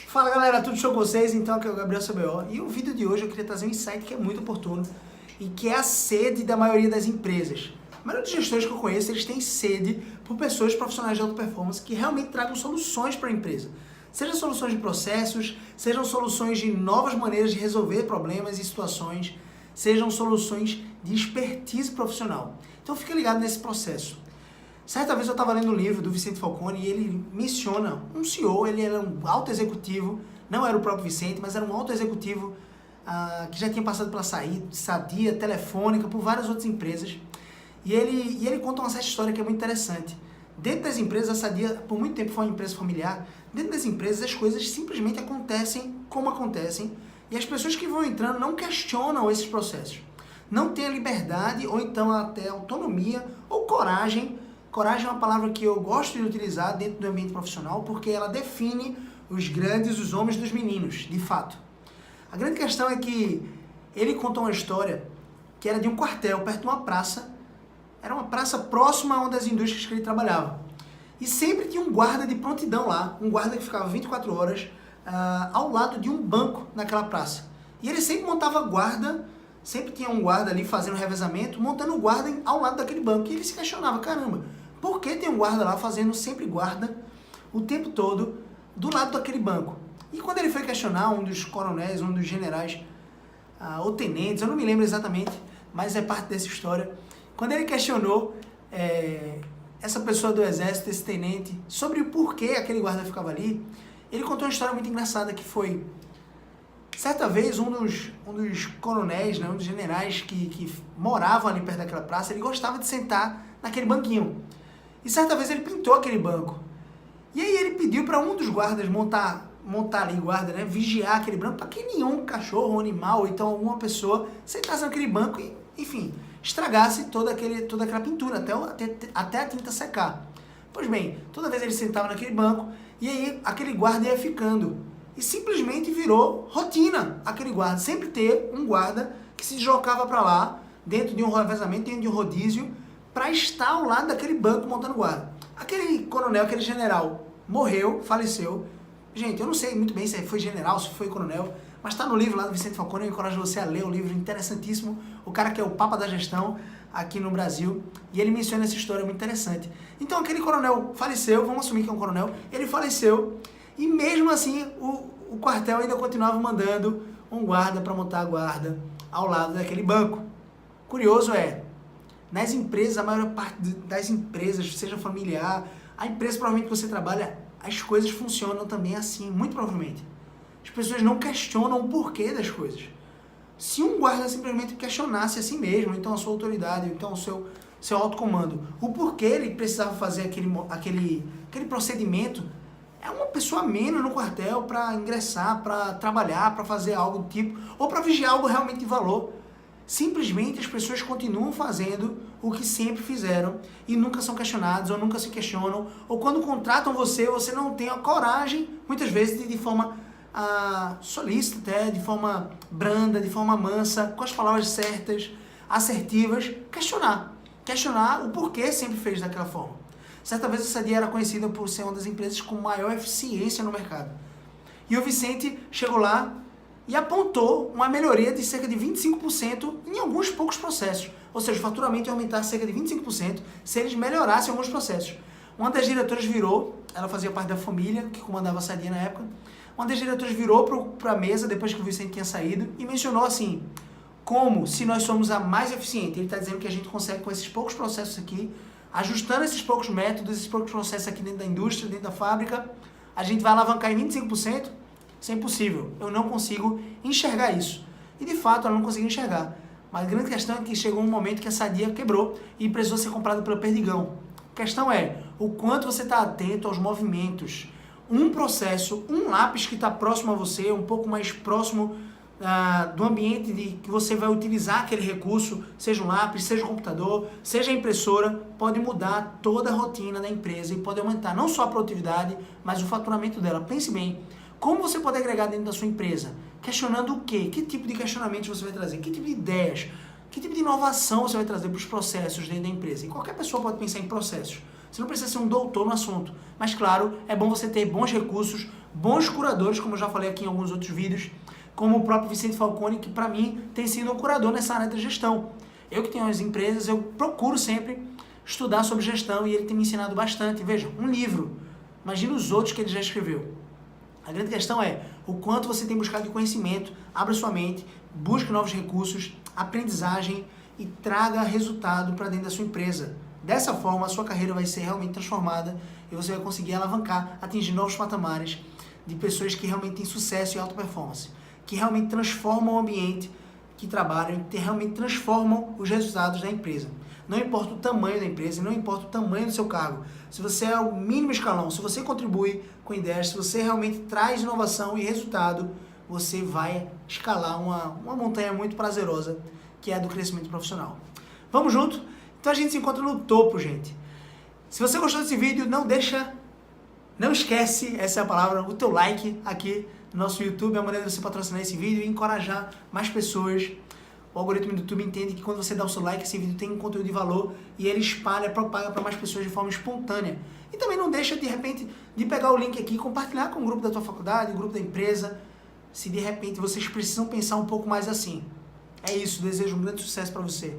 Fala galera, tudo show com vocês? Então aqui é o Gabriel CBO e o vídeo de hoje eu queria trazer um insight que é muito oportuno e que é a sede da maioria das empresas. A maioria dos gestores que eu conheço, eles têm sede por pessoas profissionais de alta performance que realmente tragam soluções para a empresa. Sejam soluções de processos, sejam soluções de novas maneiras de resolver problemas e situações, sejam soluções de expertise profissional. Então fica ligado nesse processo. Certa vez eu estava lendo um livro do Vicente Falcone e ele menciona um CEO, ele era um alto executivo, não era o próprio Vicente, mas era um alto executivo que já tinha passado pela Sadia, Telefônica, por várias outras empresas. E ele conta uma certa história que é muito interessante. Dentro das empresas, a Sadia por muito tempo foi uma empresa familiar, dentro das empresas as coisas simplesmente acontecem como acontecem e as pessoas que vão entrando não questionam esses processos. Não têm a liberdade ou então até autonomia ou coragem. Coragem é uma palavra que eu gosto de utilizar dentro do ambiente profissional porque ela define os grandes, os homens dos meninos, de fato. A grande questão é que ele contou uma história que era de um quartel perto de uma praça. Era uma praça próxima a uma das indústrias que ele trabalhava. E sempre tinha um guarda de prontidão lá, um guarda que ficava 24 horas ao lado de um banco naquela praça. E ele sempre montava guarda, sempre tinha um guarda ali fazendo revezamento, montando guarda ao lado daquele banco. E ele se questionava, caramba, por que tem um guarda lá fazendo sempre guarda o tempo todo do lado daquele banco? E quando ele foi questionar um dos coronéis, um dos generais, ou tenentes, eu não me lembro exatamente, mas é parte dessa história. Quando ele questionou essa pessoa do exército, esse tenente, sobre o porquê aquele guarda ficava ali, ele contou uma história muito engraçada que foi, certa vez, um dos coronéis, né, um dos generais que moravam ali perto daquela praça, ele gostava de sentar naquele banquinho. E certa vez ele pintou aquele banco. E aí ele pediu para um dos guardas montar ali guarda, né, vigiar aquele banco, para que nenhum cachorro ou animal, ou então alguma pessoa sentasse naquele banco e, enfim, estragasse toda aquela pintura, até a tinta secar. Pois bem, toda vez ele sentava naquele banco, e aí aquele guarda ia ficando. E simplesmente virou rotina aquele guarda, sempre ter um guarda que se deslocava para lá, dentro de um revezamento, dentro de um rodízio, para estar ao lado daquele banco montando guarda. Aquele coronel, aquele general, morreu, faleceu. Gente, eu não sei muito bem se foi general, se foi coronel, mas está no livro lá do Vicente Falcone, eu encorajo você a ler o livro, interessantíssimo. O cara que é o papa da gestão aqui no Brasil, e ele menciona essa história muito interessante. Então aquele coronel faleceu, vamos assumir que é um coronel, ele faleceu, e mesmo assim o quartel ainda continuava mandando um guarda para montar a guarda ao lado daquele banco. Curioso é, nas empresas, a maior parte das empresas, seja familiar, a empresa provavelmente que você trabalha, as coisas funcionam também assim, muito provavelmente. As pessoas não questionam o porquê das coisas. Se um guarda simplesmente questionasse a si mesmo, então a sua autoridade, então o seu alto comando, o porquê ele precisava fazer aquele procedimento, é uma pessoa menos no quartel para ingressar, para trabalhar, para fazer algo do tipo, ou para vigiar algo realmente de valor. Simplesmente as pessoas continuam fazendo o que sempre fizeram e nunca são questionados ou nunca se questionam, ou quando contratam você não tem a coragem, muitas vezes de forma solícita, até, de forma branda, de forma mansa, com as palavras certas, assertivas, questionar o porquê sempre fez daquela forma. Certa vez a Sadia era conhecida por ser uma das empresas com maior eficiência no mercado. E o Vicente chegou lá e apontou uma melhoria de cerca de 25% em alguns poucos processos. Ou seja, o faturamento ia aumentar cerca de 25% se eles melhorassem alguns processos. Uma das diretoras virou, ela fazia parte da família que comandava a Sadia na época, uma das diretoras virou para a mesa, depois que o Vicente tinha saído, e mencionou assim, como se nós somos a mais eficiente. Ele está dizendo que a gente consegue com esses poucos processos aqui, ajustando esses poucos métodos, esses poucos processos aqui dentro da indústria, dentro da fábrica, a gente vai alavancar em 25%. Isso é impossível, eu não consigo enxergar isso. E de fato ela não conseguiu enxergar. Mas a grande questão é que chegou um momento que a Sadia quebrou e precisou ser comprada pelo Perdigão. A questão é o quanto você está atento aos movimentos. Um processo, um lápis que está próximo a você, um pouco mais próximo do ambiente que você vai utilizar aquele recurso, seja um lápis, seja um computador, seja a impressora, pode mudar toda a rotina da empresa e pode aumentar não só a produtividade, mas o faturamento dela. Pense bem. Como você pode agregar dentro da sua empresa? Questionando o quê? Que tipo de questionamentos você vai trazer? Que tipo de ideias? Que tipo de inovação você vai trazer para os processos dentro da empresa? E qualquer pessoa pode pensar em processos. Você não precisa ser um doutor no assunto. Mas, claro, é bom você ter bons recursos, bons curadores, como eu já falei aqui em alguns outros vídeos, como o próprio Vicente Falcone, que para mim tem sido um curador nessa área da gestão. Eu que tenho as empresas, eu procuro sempre estudar sobre gestão e ele tem me ensinado bastante. Veja, um livro. Imagina os outros que ele já escreveu. A grande questão é o quanto você tem buscado de conhecimento, abra sua mente, busque novos recursos, aprendizagem e traga resultado para dentro da sua empresa. Dessa forma, a sua carreira vai ser realmente transformada e você vai conseguir alavancar, atingir novos patamares de pessoas que realmente têm sucesso e alta performance, que realmente transformam o ambiente que trabalham, que realmente transformam os resultados da empresa. Não importa o tamanho da empresa, não importa o tamanho do seu cargo. Se você é o mínimo escalão, se você contribui com ideias, se você realmente traz inovação e resultado, você vai escalar uma montanha muito prazerosa, que é a do crescimento profissional. Vamos junto? Então a gente se encontra no topo, gente. Se você gostou desse vídeo, não esquece, essa é a palavra, o teu like aqui no nosso YouTube, é a maneira de você patrocinar esse vídeo e encorajar mais pessoas. O algoritmo do YouTube entende que quando você dá o seu like, esse vídeo tem um conteúdo de valor e ele espalha, propaga para mais pessoas de forma espontânea. E também não deixa, de repente, de pegar o link aqui e compartilhar com o grupo da tua faculdade, o grupo da empresa, se de repente vocês precisam pensar um pouco mais assim. É isso, desejo um grande sucesso para você.